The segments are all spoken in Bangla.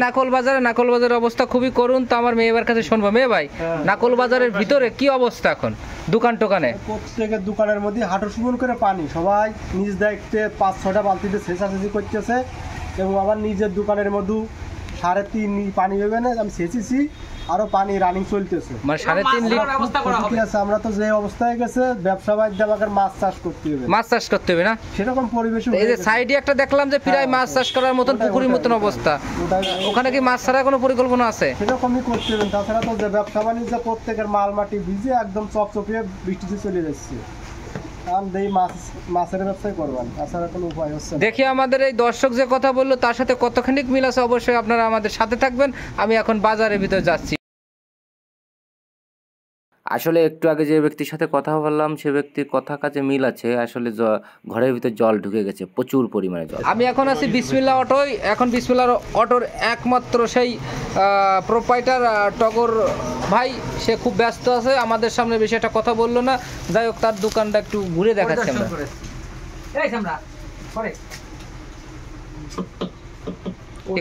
নাকল বাজারের অবস্থা খুবই করুণ। তো আমার মেয়ের কাছে শুনবো, মেয়ে ভাই নাকল বাজারের ভিতরে কি অবস্থা এখন? দোকান টোকানে প্রত্যেকের দোকানের মধ্যে হাঁটু সুমন করে পানি, সবাই নিজ দায়িত্বে 5-6টা বালতিতে ছেঁচাছেঁচি করতেছে। এবং আমার নিজের দোকানের মধ্যে 3.5 পানি হবে না, আমি সেচেছি, আরো পানি রানিং চলতেছে, মানে 3.5 লিটার। আমরা তো যে অবস্থায় গেছে, ব্যবসা বাণিজ্য আমাকে মাছ চাষ করতে হবে না সেরকম পরিবেশ। এই যে সাইডে একটা দেখলাম যে প্রায় মাছ চাষ করার মতন পুকুরের মতন অবস্থা, ওখানে কি মাছ ছাড়ার কোনো পরিকল্পনা আছে? সেরকমই করতে হবে। তাছাড়া তো যে ব্যবসা বাণিজ্য প্রত্যেকের মাল মাটি ভিজে একদম চপচপিয়ে বৃষ্টিতে চলে যাচ্ছে। দেখি আমাদের এই দর্শক যে কথা বললো তার সাথে কতখানি মিল আছে, অবশ্যই আপনারা আমাদের সাথে থাকবেন। আমি এখন বাজারের ভিতরে যাচ্ছি। আসলে একটু আগে যে ব্যক্তির সাথে কথা বললাম সে ব্যক্তির কথা কাজে মিল আছে। আসলে ঘরের ভিতরে জল ঢুকে গেছে, প্রচুর পরিমাণে জল। আমি এখন আছি বিসমিল্লাহ অটোয়। এখন বিসমিল্লাহ অটোর একমাত্র সেই প্রোপাইটার টগর ভাই, সে খুব ব্যস্ত আছে, আমাদের সামনে বেশি একটা কথা বললো না। যাই হোক, তার দোকানটা একটু ঘুরে দেখাচ্ছি আমরা।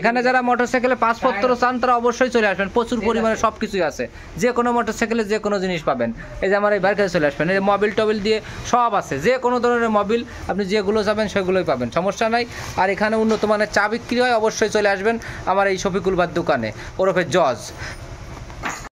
এখানে যারা মোটরসাইকেলে পাসপত্র চান তারা অবশ্যই চলে আসবেন, প্রচুর পরিমাণে সবকিছুই আছে। যে কোনো মোটরসাইকেলে যে কোনো জিনিস পাবেন। এই যে আমার এই বাইরে চলে আসবেন, এই মোবিল টবিল দিয়ে সব আছে, যে কোনো ধরনের মোবিল আপনি যেগুলো যাবেন সেগুলোই পাবেন, সমস্যা নাই। আর এখানে উন্নত মানের চা বিক্রি হয়, অবশ্যই চলে আসবেন আমার এই শফিকুল ভাইয়ের দোকানে, ওরফে জজ।